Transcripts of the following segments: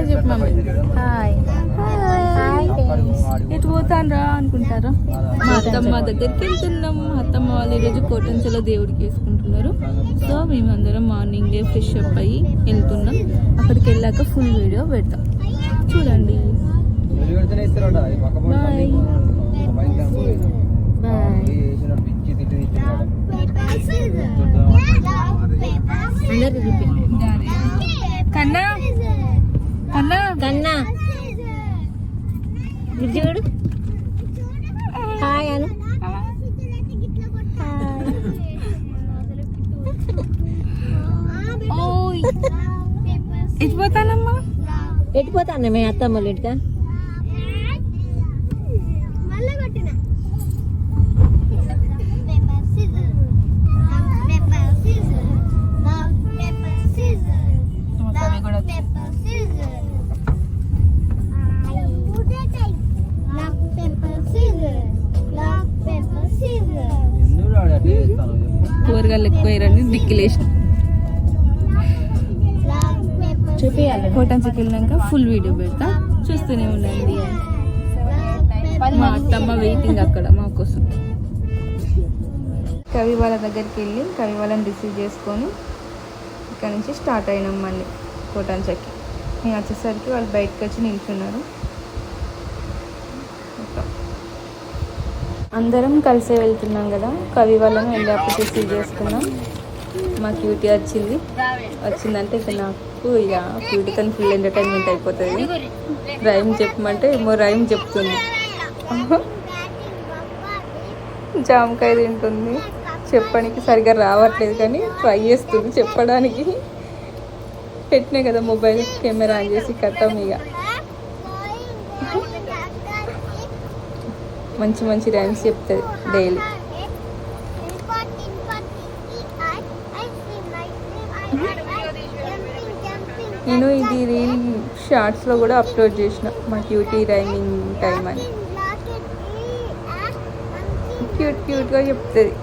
చెప్పు mummy. Hi hi. ఎటు పోతాను అనుకుంటారా? మా అత్తమ్మ దగ్గరికి వెళ్తున్నాం. మా అత్తమ్మ వాళ్ళు ఈరోజు కోటంచెలో దేవుడికి వేసుకుంటున్నారు. సో మేమందరం మార్నింగే ఫ్రెష్ అప్ అయ్యి వెళ్తున్నాం. అక్కడికి వెళ్ళాక ఫుల్ వీడియో పెడతాం, చూడండి. బాయ్ కన్నా కన్నా కన్నా చూడు. హాయ్ అను. ఎట్టిపోతానమ్మా? ఎట్టిపోతాను మేము అత్తమ్మలు ఇంటికా. కూరగాయలు ఎక్కువయ్యారని దిక్కులేసిన చూపించాలి. హోటల్స్కి వెళ్ళినాక ఫుల్ వీడియో పెడతా, చూస్తూనే ఉండండి. మా అత్తమ్మ వెయిటింగ్ అక్కడ మా కోసం. కవి వాళ్ళ దగ్గరికి వెళ్ళి కవి వాళ్ళని రిసీవ్ చేసుకొని ఇక్కడ నుంచి స్టార్ట్ అయినాం మళ్ళీ కోటాంచకి. నేను వచ్చేసరికి వాళ్ళు బయటకు వచ్చి నిల్చున్నారు. అందరం కలిసే వెళ్తున్నాం కదా. కవి వాళ్ళని వెళ్ళేప్పుడు రిసీవ్ చేసుకున్నాం. మా క్యూటీ వచ్చిందంటే ఇక నాకు ఇక క్యూటీతో ఫుల్ ఎంటర్టైన్మెంట్ అయిపోతుంది. రైమ్ చెప్పమంటే ఏమో రైమ్ చెప్తుంది. జామకాయ తింటుంది. చెప్పడానికి సరిగ్గా రావట్లేదు కానీ ట్రై చేస్తుంది చెప్పడానికి. పెట్టినాయి కదా మొబైల్ కెమెరా ఆన్ చేసి కట్టాం. ఇక మంచి మంచి రైమ్స్ చెప్తుంది డైలీ. నేను ఇది రీల్ షార్ట్స్లో కూడా అప్లోడ్ చేసిన, మా క్యూటీ రైమింగ్ టైం అని. క్యూట్గా చెప్తుంది,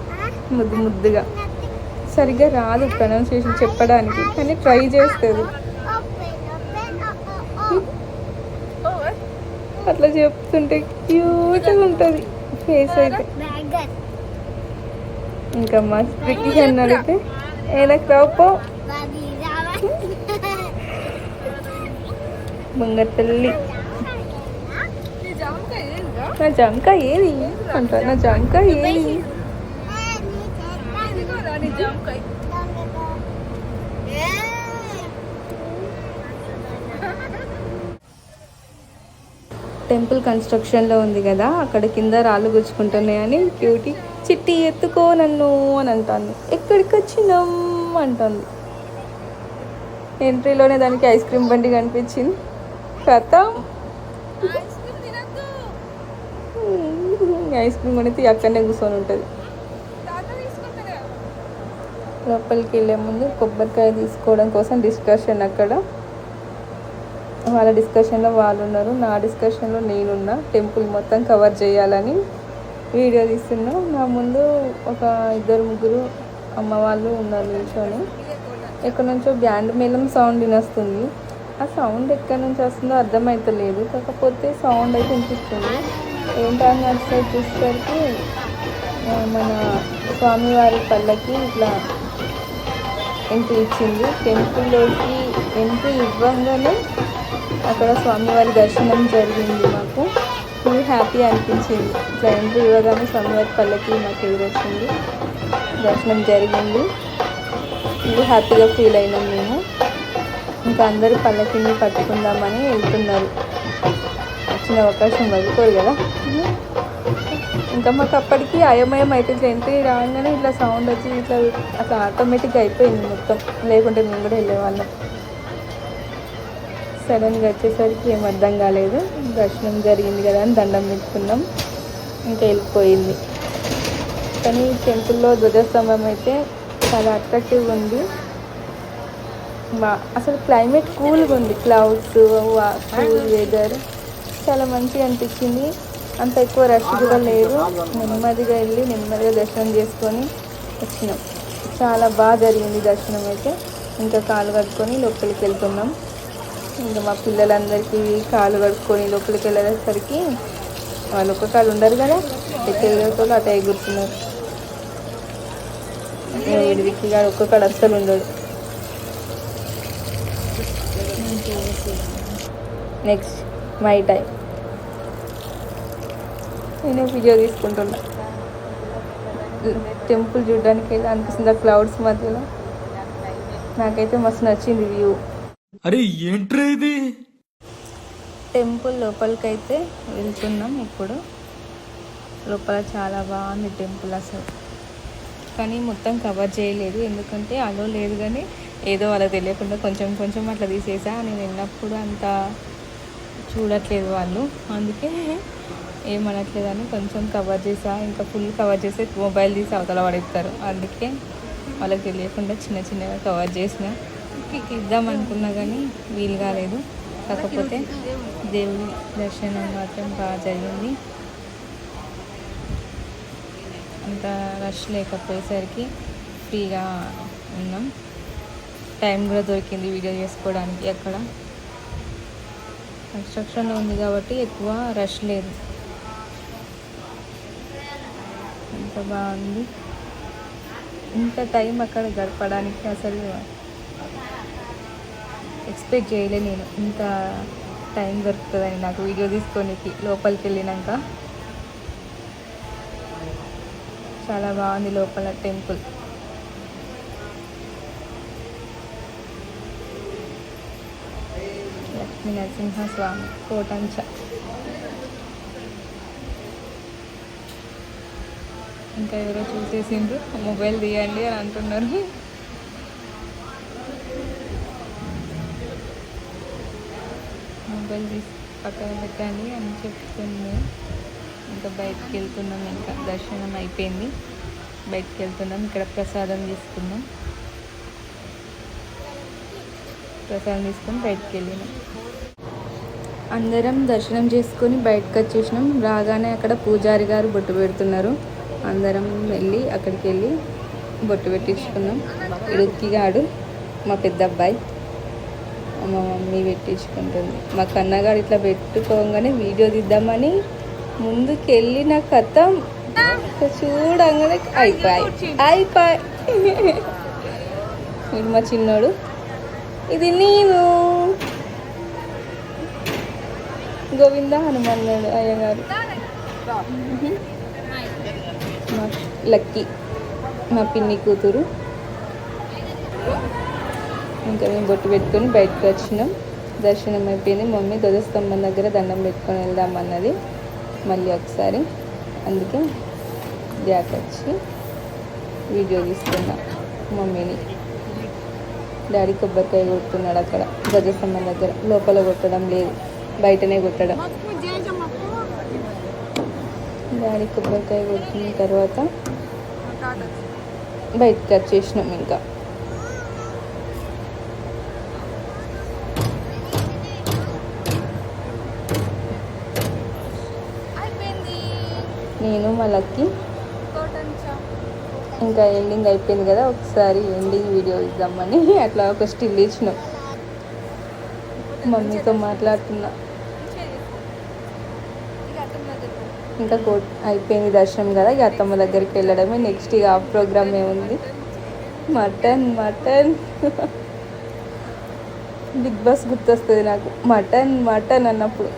ముద్దు ముద్దుగా. సరిగ్గా రాదు ప్రొనౌన్సియేషన్ చెప్పడానికి కానీ ట్రై చేస్తుంది. అట్లా చెప్తుంటే క్యూట్గా ఉంటుంది ఫేస్ అయితే. ఇంకా మా స్ప్రిక్కి అని అడిగితే ఏదైనా రాపో బంగారు నా జామకాయ ఏది అంట. నా జామకాయ ఏది? టెంపుల్ కన్స్ట్రక్షన్లో ఉంది కదా, అక్కడ కింద రాళ్ళు గుచ్చుకుంటున్నాయని క్యూటీ చిట్టి ఎత్తుకో నన్ను అని అంటాను. ఎక్కడికి వచ్చినాం అంటుంది. ఎంట్రీలోనే దానికి ఐస్ క్రీమ్ బండి కనిపించింది. కథ ఐస్ క్రీమ్ కొనితే అక్కడనే కూర్చొని ఉంటుంది. లోపలికి వెళ్ళే ముందు కొబ్బరికాయ తీసుకోవడం కోసం డిస్కషన్. అక్కడ వాళ్ళ డిస్కషన్లో వాళ్ళు ఉన్నారు, నా డిస్కషన్లో నేనున్నా. టెంపుల్ మొత్తం కవర్ చేయాలని వీడియో తీస్తున్నా. నా ముందు ఒక 2-3 అమ్మ వాళ్ళు ఉన్నారు నిల్చొని. ఎక్కడి నుంచో బ్యాండ్ మేళం సౌండ్ వినొస్తుంది. ఆ సౌండ్ ఎక్కడి నుంచి వస్తుందో అర్థమవుతలేదు, కాకపోతే సౌండ్ అయితే వినిపిస్తుంది. ఏంటని అటు చూసేసరికి మన స్వామివారి పల్లకి ఇట్లా ఎంట్రీ ఇచ్చింది. టెంపుల్లోకి ఎంట్రీ ఇవ్వగానే అక్కడ స్వామివారి దర్శనం జరిగింది. మాకు ఫుల్ హ్యాపీ అనిపించింది. ఇట్లా ఎంట్రీ ఇవ్వగానే స్వామివారి పల్లకి మాకు ఎదురొచ్చింది, దర్శనం జరిగింది. ఫుల్ హ్యాపీగా ఫీల్ అయినాం మేము. ఇంకా అందరూ పల్లకిని పట్టుకుందామని వెళ్తున్నారు. వచ్చిన అవకాశం వదులుకోరు కదా. ఇంకా మాకు అప్పటికి అయోమయం అయితే ఎంట్రీ రాగానే ఇట్లా సౌండ్ వచ్చి ఇట్లా అట్లా ఆటోమేటిక్గా అయిపోయింది మొత్తం, లేకుంటే మేము కూడా వెళ్ళేవాళ్ళం. సడన్గా వచ్చేసరికి ఏం అర్థం కాలేదు. దర్శనం జరిగింది కదా అని దండం పెట్టుకున్నాం, ఇంకా వెళ్ళిపోయింది. కానీ టెంపుల్లో ధ్వజస్తంభం అయితే చాలా అట్రాక్టివ్గా ఉంది. అసలు క్లైమేట్ కూల్గా ఉంది, క్లౌడ్స్, కూల్ వెదర్ చాలా మంచిగా అనిపించింది. అంత ఎక్కువ రష్ కూడా లేదు. నెమ్మదిగా వెళ్ళి నెమ్మదిగా దర్శనం చేసుకొని వచ్చినాం. చాలా బాగా జరిగింది దర్శనం అయితే. ఇంకా కాలు కట్టుకొని లోపలికి వెళ్తున్నాం. ఇంకా మా పిల్లలందరికీ కాలు కడుక్కొని లోపలికి వెళ్ళేసరికి వాళ్ళు ఒక్క కాళ్ళు ఉండరు కదా, ఎక్కడితో అటు ఎగురుతున్నారు. వీడికి కాదు ఒక్క కాడు అస్సలు ఉండడు. Next my time. నేను వీడియో తీసుకుంటున్నా. టెంపుల్ చూడడానికి అయితే అనిపిస్తుంది ఆ క్లౌడ్స్ మధ్యలో. నాకైతే మస్తు నచ్చింది వ్యూ. అరే ఏంట్రా ఇది? టెంపుల్ లోపలికి అయితే వెళ్తున్నాం ఇప్పుడు. లోపల చాలా బాగుంది టెంపుల్ అసలు, కానీ మొత్తం కవర్ చేయలేదు ఎందుకంటే అలో లేదు. కానీ ఏదో వాళ్ళకి తెలియకుండా కొంచెం కొంచెం అట్లా తీసేసా. నేను వెళ్ళినప్పుడు అంత చూడట్లేదు వాళ్ళు, అందుకే ఏమనట్లేదని కొంచెం కవర్ చేసా. ఇంకా ఫుల్ కవర్ చేస్తే మొబైల్ తీసి అవతల పడేస్తారు, అందుకే వాళ్ళకి తెలియకుండా చిన్న చిన్నగా కవర్ చేసిన. ఇద్దాం అనుకున్నా కానీ వీలు కాలేదు. కాకపోతే దేవుడి దర్శనం మాత్రం బాగా జరిగింది. అంత రష్ లేకపోయేసరికి ఫ్రీగా ఉన్నాం. టైం కూడా దొరికింది వీడియో చేసుకోవడానికి. అక్కడ కన్స్ట్రక్షన్లో ఉంది కాబట్టి ఎక్కువ రష్ లేదు. ఎంత బాగుంది. ఇంత టైం అక్కడ గడపడానికి అసలు ఎక్స్పెక్ట్ చేయలే నేను, ఇంత టైం దొరుకుతుందని నాకు వీడియో తీసుకోనికి. లోపలికి వెళ్ళినాక చాలా బాగుంది లోపల టెంపుల్. లక్ష్మీ నరసింహస్వామి కోటంచ. ఇంకా ఎవరో చూసేసిండ్రు, మొబైల్ తీయండి అని అంటున్నారు. మొబైల్ తీసి పక్కన పెట్టండి అని చెప్తుంది. ఇంకా బయటికి వెళ్తున్నాం. ఇంకా దర్శనం అయిపోయింది, బయటికి వెళ్తున్నాం. ఇక్కడ ప్రసాదం తీసుకున్నాం. ప్రసాదం తీసుకొని బయటికి వెళ్ళినాం. అందరం దర్శనం చేసుకొని బయటకు వచ్చేసినాం. రాగానే అక్కడ పూజారి గారు బొట్టు పెడుతున్నారు. అందరం వెళ్ళి అక్కడికి వెళ్ళి బొట్టు పెట్టించుకున్నాం. రుక్కిగాడు మా పెద్ద అబ్బాయి, మా మమ్మీ పెట్టించుకుంటుంది. మా కన్నగాడు ఇట్లా పెట్టుకోగానే వీడియో తీద్దామని ముందుకు వెళ్ళిన కథం చూడంగానే అయిపోయి వీడు మా చిన్నోడు. ఇది నేను గోవింద హనుమన్నాడు అయ్యగారు. మా లక్కీ మా పిన్ని కూతురు. ఇంకా మేము బొట్టు పెట్టుకొని బయటకు వచ్చినాం. దర్శనం అయిపోయింది. మమ్మీ ధ్వజస్తంభం దగ్గర దండం పెట్టుకొని వెళ్దామన్నది మళ్ళీ ఒకసారి, అందుకే బ్యాక్ వచ్చి వీడియో తీసుకున్నా మమ్మీని. డాడీ కొబ్బరికాయ కొడుతున్నాడు అక్కడ ధ్వజస్తంభం దగ్గర. లోపల కొట్టడం లేదు, బయటనే కొట్టడం. డాడీ కొబ్బరికాయ కొట్టిన తర్వాత బయటకు వచ్చేసినాం. ఇంకా నేను మా లక్కీ ఇంకా ఎండింగ్ అయిపోయింది కదా, ఒకసారి ఎండింగ్ వీడియో ఇద్దామని అట్లా ఒక స్టిల్ ఇచ్చినాం. మమ్మీతో మాట్లాడుతున్నా. ఇంకా అయిపోయింది దర్శనం కదా, ఇక అత్తమ్మ దగ్గరికి వెళ్ళడమే. నెక్స్ట్ ఇక ఆ ప్రోగ్రామ్ ఏముంది, మటన్. బిగ్ బాస్ గుర్తొస్తుంది నాకు, మటన్ అన్నప్పుడు.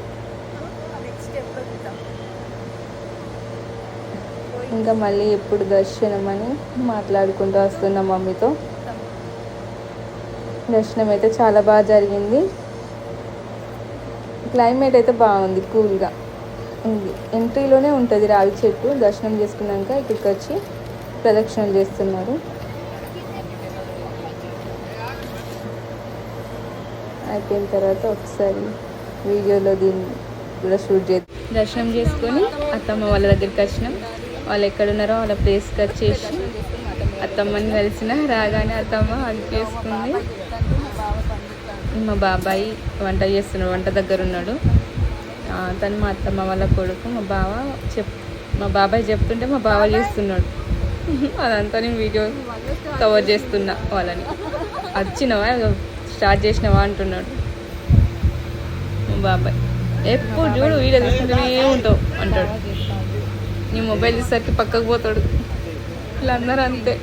ఇంకా మళ్ళీ ఎప్పుడు దర్శనం అని మాట్లాడుకుంటూ వస్తున్నాం మమ్మీతో. దర్శనం అయితే చాలా బాగా జరిగింది. క్లైమేట్ అయితే బాగుంది, కూల్గా ఉంది. ఎంట్రీలోనే ఉంటుంది రావి చెట్టు. దర్శనం చేసుకున్నాక ఇక్కడికి వచ్చి ప్రదక్షిణలు చేస్తున్నారు. అయిపోయిన తర్వాత ఒకసారి వీడియోలో దీన్ని కూడా షూట్ చేద్దాం. దర్శనం చేసుకొని అత్తమ్మ వాళ్ళ దగ్గరికి వచ్చినాం. వాళ్ళు ఎక్కడున్నారో వాళ్ళ ప్లేస్కి వచ్చేసి అత్తమ్మని కలిసిన. రాగానే అత్తమ్మ అది చేసుకుంది. మా బాబాయ్ వంట చేస్తున్నాడు, వంట దగ్గర ఉన్నాడు. తను మా అత్తమ్మ వాళ్ళ కొడుకు. మా బాబాయ్ చెప్తుంటే మా బావ చేస్తున్నాడు. అదంతా నేను వీడియో కవర్ చేస్తున్నా వాళ్ళని. వచ్చినవా స్టార్ట్ చేసినవా అంటున్నాడు. బాబాయ్ ఎప్పుడు చూడు వీడియో తీసుకుంటూనే ఉంటావు అంటాడు. నీ మొబైల్ తీసేసరికి పక్కకు పోతాడు. వీళ్ళందరూ అంతే.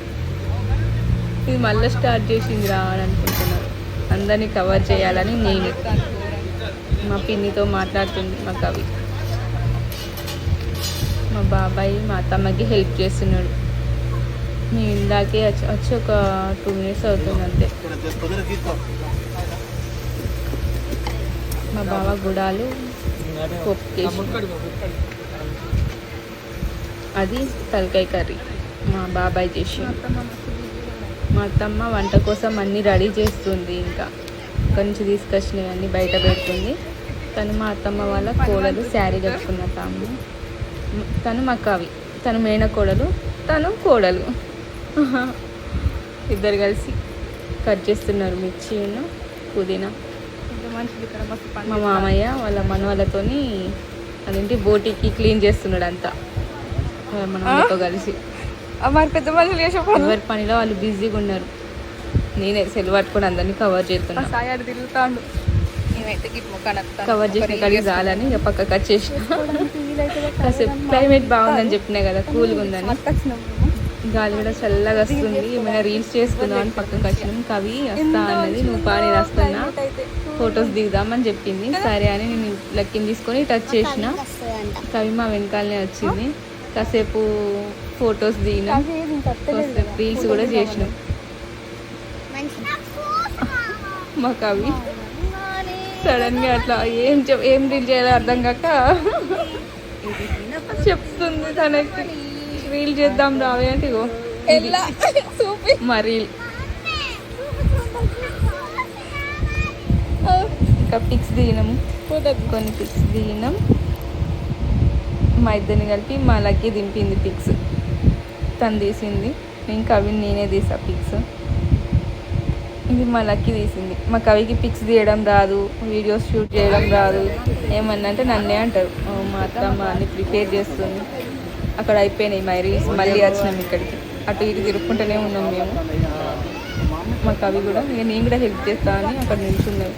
ఇది మళ్ళీ స్టార్ట్ చేసింది రా అని అనుకుంటున్నారు. అందరినీ కవర్ చేయాలని నేను మా పిన్నితో మాట్లాడుతుంది. మా కవి మా బాబాయ్ మా అత్తమ్మకి హెల్ప్ చేస్తున్నాడు. మేము ఇందాకే వచ్చి ఒక 2 minutes అవుతుంది అంతే. మా బావ గుడాలు పప్పు అది తలకాయ కర్రీ మా బాబాయ్ చేసి. మా అత్తమ్మ వంట కోసం అన్నీ రెడీ చేస్తుంది. ఇంకా అక్కడి నుంచి తీసుకొచ్చినవి అన్నీ బయట పెడుతుంది. తను మా అత్తమ్మ వాళ్ళ కోడలు, శారీ కట్టుకున్న తను మా కవి, తను మేనకోడలు, తను కోడలు. ఇద్దరు కలిసి కట్ చేస్తున్నారు మిర్చి పుదీనా. మా మామయ్య వాళ్ళ మనవాళ్ళతోని అదేంటి బోటికి క్లీన్ చేస్తున్నాడు అంతా మనతో కలిసి. మరి పెద్ద మనుషులు చేసే ఎవరి పనిలో వాళ్ళు బిజీగా ఉన్నారు. నేనే సెల్ పట్టుకొని అందరినీ కవర్ చేస్తున్నా. సాయాడు తిరుగుతాడు. కవర్ చేసిన కడిగి రాలని ఇక పక్క కట్ చేసిన. కాసేపు క్లైమేట్ బాగుందని చెప్పినా కదా, కూల్గా ఉందని. గాలి కూడా చల్లగా వస్తుంది. ఏమైనా రీల్స్ చేసుకుందాం అని పక్కకు వచ్చినాం. కవి వస్తా అన్నది, నువ్వు పాని రాస్తున్నా ఫొటోస్ దిగుదామని చెప్పింది. సరే అని నేను లక్కీని తీసుకొని టచ్ చేసిన. కవి మా వెనకాలనే వచ్చింది. కాసేపు ఫొటోస్ దిగినాం, రీల్స్ కూడా చేసినాం. మా కవి సడన్గా అట్లా ఏం రీల్ చేయాలో అర్థం కాక చెప్తుంది తనకి, రీల్ చేద్దాం రావే అంటే ఇగో మా రీల్. ఇంకా పిక్స్ దిగినాము, కొన్ని పిక్స్ దిగినాం. మా ఇద్దరిని కలిపి మా లక్కీ దింపింది పిక్స్. తను తీసింది, నేను కవిని నేనే తీసా పిక్స్. ఇది మా లక్కీ తీసింది. మా కవికి పిక్స్ తీయడం రాదు, వీడియోస్ షూట్ చేయడం రాదు. ఏమన్నా అంటే నన్నే అంటారు. మా అత్తమ్మ అన్ని ప్రిపేర్ చేస్తుంది. అక్కడ అయిపోయినాయి మా రీల్స్. మళ్ళీ వచ్చినాం ఇక్కడికి. అటు ఇటు తిరుక్కుంటూనే ఉన్నాం మేము. మా కవి కూడా ఇక నేను కూడా హెల్ప్ చేస్తా అని అక్కడ నిల్చున్నాయి.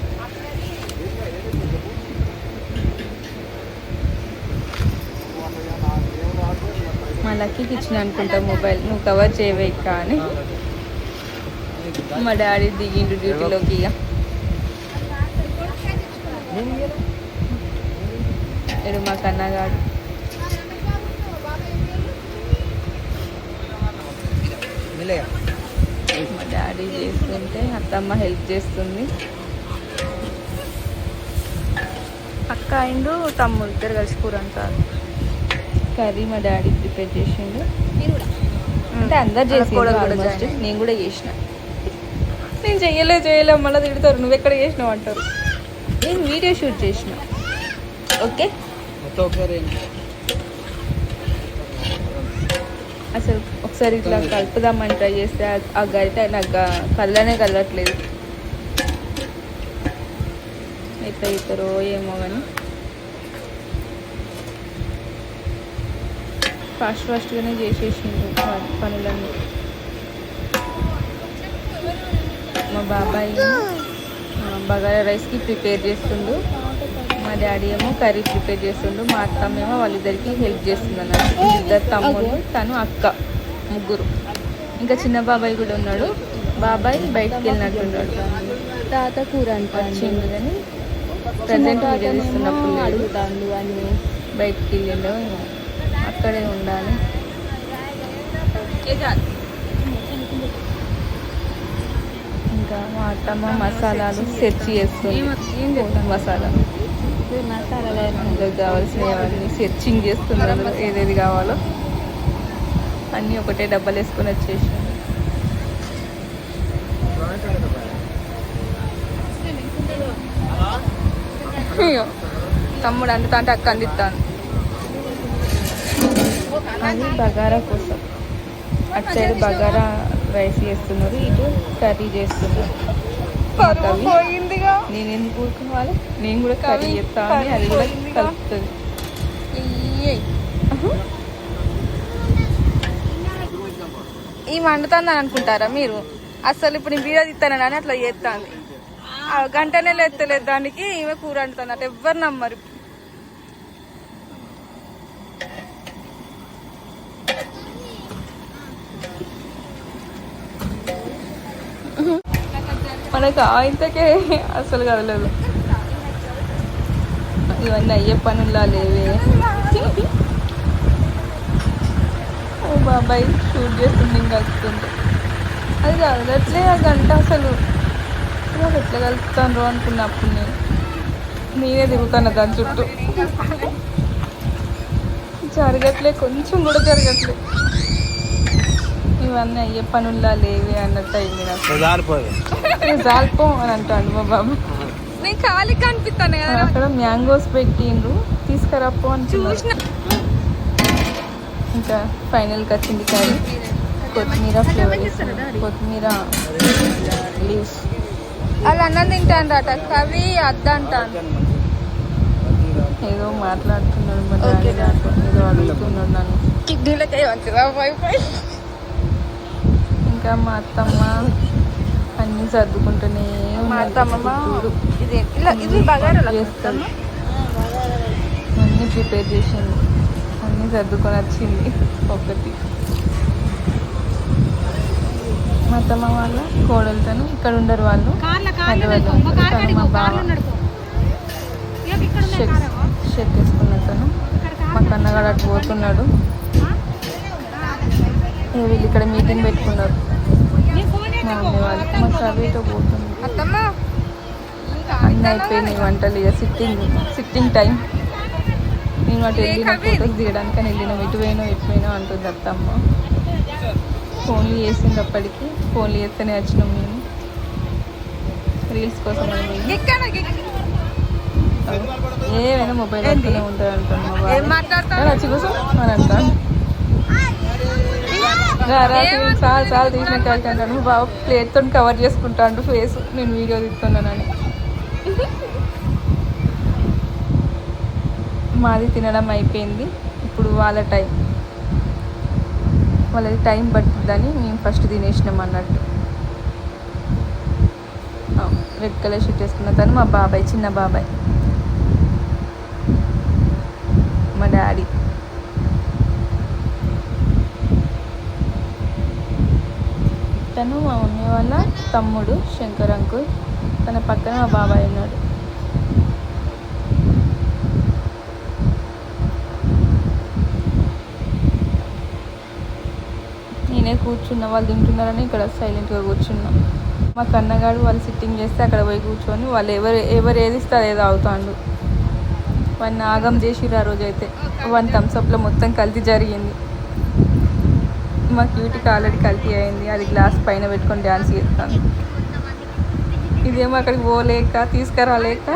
మా లక్కీకి ఇచ్చిన అనుకుంటా మొబైల్, నువ్వు కవర్ చేయవే కానీ. మా డాడీ దిగిండు డ్యూటీలోకి. ఇక ఇడు మా కన్నగాడు. మా డాడీ చేస్తుంటే అత్తమ్మ హెల్ప్ చేస్తుంది. అక్క అయిండు తమ్ముడు ఇద్దరు కలిసి కూర అంటారు. కర్రీ మా డాడీ ప్రిపేర్ చేసిండు. అంటే అందరు చేసి నేను కూడా చేసిన. నేను చేయలే మళ్ళీ తిడతారు, నువ్వు ఎక్కడ చేసినావు అంటారు. నేను వీడియో షూట్ చేసిన. ఓకే, అసలు ఒకసారి ఇట్లా కలుపుదామని ట్రై చేస్తే ఆ గరిట నాకు కళ్ళనే కలవట్లేదు. ఎట్లా అవుతారో ఏమో కానీ ఫాస్ట్గానే చేసేసిండు పనులన్నీ. మా బాబాయ్ బగారా రైస్కి ప్రిపేర్ చేస్తుండు. మా డాడీ ఏమో కర్రీ ప్రిపేర్ చేస్తుండు. మా అత్తమ్మ ఏమో వాళ్ళిద్దరికి హెల్ప్ చేస్తుంది అన్నట్టు. ఇద్దరు తమ్ముడు, తను అక్క, ముగ్గురు. ఇంకా చిన్న బాబాయ్ కూడా ఉన్నాడు. బాబాయ్ బయటకు వెళ్ళినట్టున్నాడు. తాత కూర వచ్చిండు కానీ ప్రజెంట్ వీడియో తీస్తున్నప్పుడు అడుగుతాడు అన్ని. బయటికి వెళ్ళిండు, అక్కడే ఉండాలి. ఇంకా మా అత్తమ్మ మసాలాలు సెర్చ్ చేస్తుంది. మసాలాలు కావాల్సినవన్నీ సెర్చింగ్ చేస్తున్నారు. ఏదేది కావాలో అన్నీ ఒకటే డబ్బాలు వేసుకొని వచ్చేసాను. తమ్ముడు అంటుతా అంటే అక్క అందిస్తాను. అది బగారా కోసం. అటు సైడ్ బగారా రైస్ చేస్తున్నారు, ఇటు కర్రీ చేస్తున్నారు. నేను ఎందుకు ఊరుకోవాలి, నేను కూడా కర్రీ చేస్తాను అని అది కూడా కలుపుతుంది. ఈ వండుతుందని అనుకుంటారా మీరు? అసలు ఇప్పుడు నేను వీడియో తీస్తానని అట్లా చేస్తాను. గంటనే ఎత్తలేదు దానికి ఈమె కూర అంటున్నట్టు ఎవ్వరు నమ్మరు. మనకు ఇంతకే అసలు కదలేదు. ఇవన్నీ అయ్యే పనులా లేవే. ఓ బాబాయ్ షూట్ చేస్తుంది ఇంకా కలుపుతుంది. అది కదలట్లే ఆ గంట అసలు. అది ఎట్లా కలుపుతాను అనుకున్నప్పుడు నేనే తిరుగుతాను దాని చుట్టూ. జరగట్లే, కొంచెం కూడా జరగట్లే. ఇవన్నీ అయ్యే పనుల్లా లేవే అన్నట్టు అయింది నాకు. జాలిపో అని అంటాను మా బాబు. నేను ఖాళీ కనిపిస్తాను కదా. అక్కడ మ్యాంగోస్ పెట్టిండ్రు, తీసుకురాపో అని చూసిన. ఇంకా ఫైనల్కి వచ్చింది కర్రీ. కొత్తిమీర ఫ్లేవర్, కొత్తిమీర లీవ్స్. అది అన్నం తింటాను కర్రీ అద్దంటాను. ఏదో మాట్లాడుతున్నాడు మా డాడీ నాతో, ఏదో అడుగుతున్నాడు నన్ను. కిడ్నీలకే వైఫై. ఇంకా మా అత్తమ్మ అన్నీ సర్దుకుంటూనే మా అత్తమ్మ ఇది బగారా చేస్తుంది. అన్నీ ప్రిపేర్ చేసింది, అన్నీ సర్దుకొని వచ్చింది ఒకటి. మా అత్తమ్మ వాళ్ళ కోడలతోను ఇక్కడ ఉండరు వాళ్ళు, హైదరాబాద్లో. మా బావ షర్ట్ వేసుకున్నతను, మా కన్నగాడు అటు పోతున్నాడు. వీళ్ళు ఇక్కడ మీటింగ్ పెట్టుకున్నారు మా మమ్మీ వాళ్ళు. మా కవితో పోతుంది. అన్నీ అయిపోయినాయి వంటలు. ఇక సిట్టింగ్ టైం. నేను అటు వెళ్ళిన ఫొటోస్ దిగడానికి అని వెళ్ళినాం. ఎటు పోయినా అంటుంది అత్తమ్మ. ఫోన్లు చేసింది అప్పటికి. ఫోన్లు చేస్తేనే వచ్చినాం మేము రీల్స్ కోసం. ఏమైనా మొబైల్ అంటూనే ఉంటుంది అంటాను. వచ్చి కూర్చో అని అంటాను. చాలా తీసిన కాడికి అంటాను. బాబు ప్లేట్తో కవర్ చేసుకుంటాడు ఫేస్, నేను వీడియో తీస్తున్నానని. మాది తినడం అయిపోయింది. ఇప్పుడు వాళ్ళ టైం. వాళ్ళది టైం పడుతుందని మేము ఫస్ట్ తినేసినాం అన్నట్టు. రెడ్ కలర్ షర్ట్ వేసుకున్న తను మా బాబాయ్, చిన్న బాబాయ్, మా డాడీ. తను మా మమ్మీ వాళ్ళ తమ్ముడు శంకర్ అంకుల్. తన పక్కన మా బాబాయ్ ఉన్నాడు. నేనే కూర్చున్నా, వాళ్ళు తింటున్నారని ఇక్కడ సైలెంట్గా కూర్చున్నా. మా కన్నగాడు వాళ్ళు సిట్టింగ్ చేస్తే అక్కడ పోయి కూర్చొని వాళ్ళు ఎవరు ఏది ఇస్తే అదేదో అవుతాడు. వాడిని ఆగం చేసిర్రు ఆ రోజైతే. వన్ థమ్స్అప్లో మొత్తం కల్తీ జరిగింది. మా క్యూటీకి ఆల్రెడీ కల్తీ అయింది. అది గ్లాస్ పైన పెట్టుకొని డ్యాన్స్ చేస్తాను. ఇదేమో అక్కడికి పోలేక తీసుకురాలేక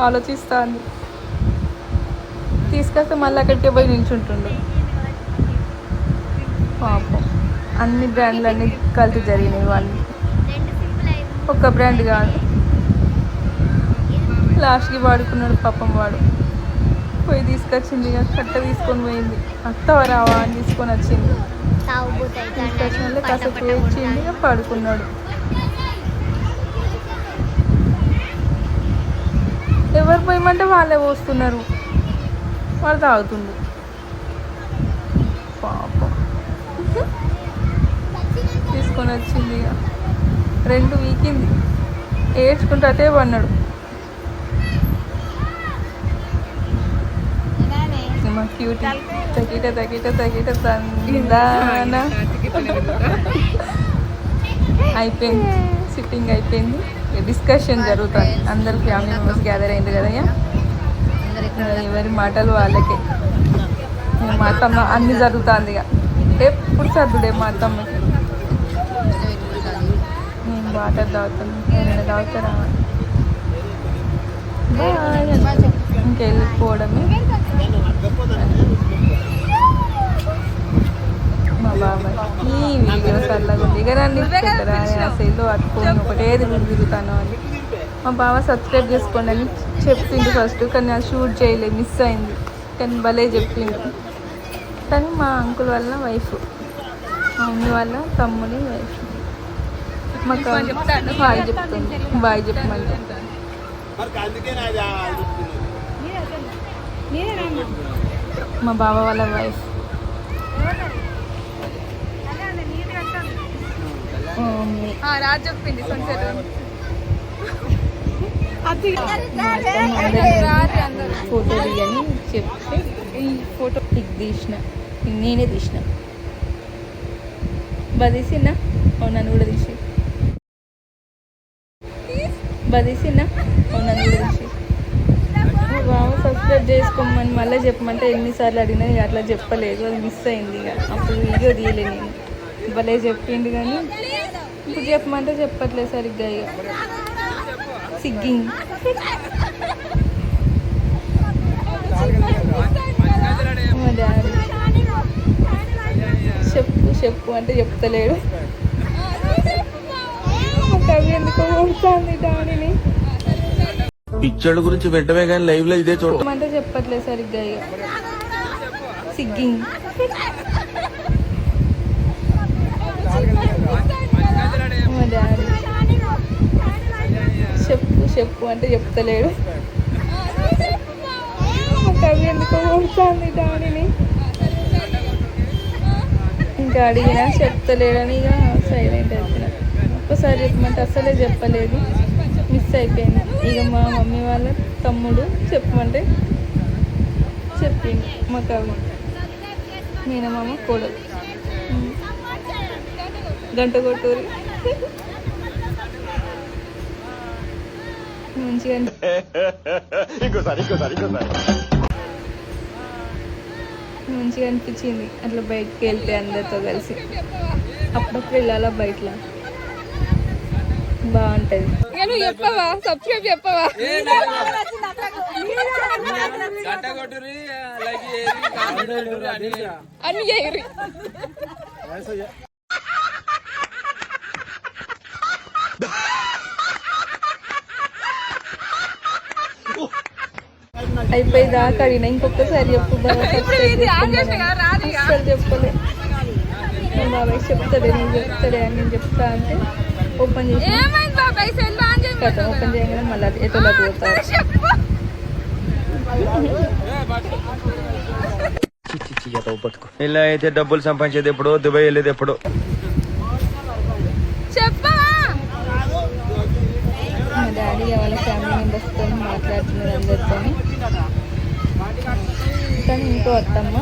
ఆలోచిస్తాను. తీసుకొస్తే మళ్ళీ అక్కడికే పోయి నిల్చుంటుండు పాపం. అన్ని బ్రాండ్లు అన్నీ కల్తీ జరిగినాయి వాళ్ళు, ఒక్క బ్రాండ్ కాదు. లాస్ట్కి వాడుకున్నాడు పాపం. వాడు పోయి తీసుకొచ్చింది, కట్ట తీసుకొని పోయింది. అత్తవరావా అని తీసుకొని వచ్చింది. తీసుకొచ్చిన వాళ్ళు కాసేపు ఇచ్చింది, పడుకున్నాడు. ఎవరు పోయమంటే వాళ్ళే పోస్తున్నారు, వాళ్ళు తాగుతుండు పాపం. తీసుకొని వచ్చింది, ఇక 2 వీకింది. ఏడ్చుకుంటూ అటే పడినాడు. మా క్యూటీ తగిట తందాన. అయిపోయింది, సిట్టింగ్ అయిపోయింది. డిస్కషన్ జరుగుతుంది. అందరు ఫ్యామిలీ మెంబర్స్ గ్యాదర్ అయింది కదా. ఎవరి మాటలు వాళ్ళకే. మా అత్తమ్మ అన్నీ జరుగుతుంది. ఇక ఎప్పుడు సర్దుడే మా అత్తమ్మకి. నేను వాటర్ తాగుతాను, ఏమైనా తాగుతారా? ఇంకెళ్ళిపోవడమే. మా బాబాయ్ ఈ వీడియో సరళగా ఉంది. ఇక నన్ను పెట్టరా అసలు అట్టుకొని ఒకటేది తిరుగుతాను అని. మా బావ సబ్స్క్రైబ్ చేసుకోండి అని చెప్పిండు ఫస్ట్, కానీ అది షూట్ చేయలేదు, మిస్ అయింది. కానీ భలే చెప్పిండు. కానీ మా అంకుల్ వాళ్ళ వైఫ్, మా మమ్మీ వాళ్ళ తమ్ముడి వైఫ్. మాకు చెప్తాను. బాయ్ చెప్తుంది, బాయ్ చెప్పమంటే మా బావ వాళ్ళ వైఫ్ మమ్మీ రాజు చెప్పింది ఫోటో తీయని చెప్తే ఈ ఫోటో పిక్ తీసిన, నేనే తీసిన. బదీసినా నన్ను కూడా తీసి, బదీసినా నన్ను కూడా తీసి. మా బావ సబ్స్క్రైబ్ చేసుకోమని మళ్ళీ చెప్పమంటే ఎన్నిసార్లు అడిగినా ఇక అట్లా చెప్పలేదు, అది మిస్ అయింది. ఇక అప్పుడు వీడియో తీయలే నేను, భలే చెప్పిండు కానీ ఇప్పుడు చెప్పమంటే చెప్పట్లేదు సరిగ్గా. ఇక సిగ్గింగ్ మా డాడీ చెప్పు అంటే చెప్తలేడు. కవి ఎందుకో కొడుతుంది డాడీని, పిచ్చోళ్ళ గురించి వెంటనే కానీ లైవ్ లో ఇదే చూడ అంటే చెప్పట్లేదు సరిగ్గా. ఇక సిగ్గింగ్ మా డాడీ చెప్పు అంటే చెప్తలేడు. కవి ఎందుకో కొడుతుంది డాడీని, ఇంకా అడిగినా చెప్తలేడని ఇక సైలెంట్ అయిపోయినా. ఒక్కసారి చెప్పమంటే అసలే చెప్పలేదు, మిస్ అయిపోయింది. ఇక మా మమ్మీ వాళ్ళ తమ్ముడు చెప్పమంటే చెప్పింది. మా కవి మేనమామ కోడలు గంట కొట్టూరి మంచిగా మంచిగా అనిపించింది అట్లా బయటకు వెళ్తే అందరితో కలిసి. అప్పుడప్పుడు వెళ్ళాలా బయటలో, బాగుంటుంది. నువ్వు చెప్పవా, సబ్స్క్రైబ్ చెప్పవా? అన్ని చేయరు. అయిపోయి దాకా అడిగిన ఇంకొకసారి చెప్పు బాబా, అసలు చెప్పలే. నేను బాబాయ్ చెప్తాడే, నువ్వు చెప్తాడే అని నేను చెప్తా అంటే ఓపెన్ చేసి కథ ఓపెన్ చేయగానే మళ్ళీ ఎటులా పోతారు. ఇలా అయితే డబ్బులు సంపాదించేది ఎప్పుడో, దుబాయ్ వెళ్ళేది ఎప్పుడో. మా డాడీ వాళ్ళ ఫ్యామిలీ మెంబర్స్తో మాట్లాడుతున్నారు అందరితో. కానీ ఇంకో అత్తమ్మ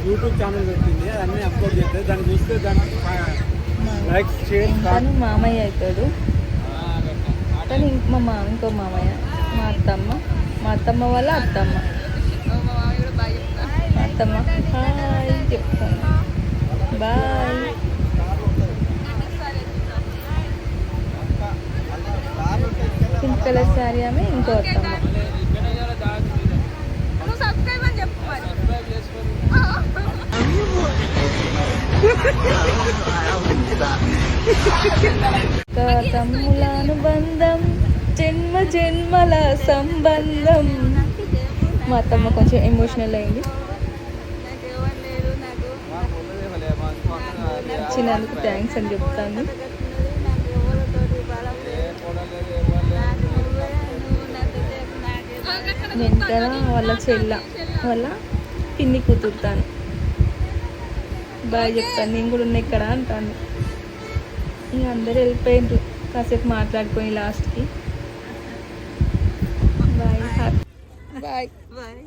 యూట్యూబ్ ఛానల్ పెట్టింది, అన్ని అప్లోడ్ చేస్తే దాన్ని చూస్తే దానికి లైక్ షేర్. తను మామయ్య అవుతాడు, కానీ ఇంకో మామయ్య మా అత్తమ్మ వాళ్ళ అత్తమ్మ. మా అత్తమ్మ హాయ్ చెప్తాను, బాయ్. పింక్ కలర్ శారీ ఆమె ఇంకో అత్తమ్మ. తమ్ముల అనుబంధం జన్మ జన్మల సంబంధం. మా అత్తమ్మ కొంచెం ఎమోషనల్ అయింది, ఇచ్చినందుకు థ్యాంక్స్ అని చెప్తాను. వెనకాల వాళ్ళ చెల్ల వాళ్ళ పిన్ని కూతురుతాను బాగా చెప్తాను, నేను కూడా ఉన్నా ఇక్కడ అంటాను. ఇంక అందరూ వెళ్ళిపోయిండ్రు, కాసేపు మాట్లాడుకొని లాస్ట్కి బాయ్. Bye bye.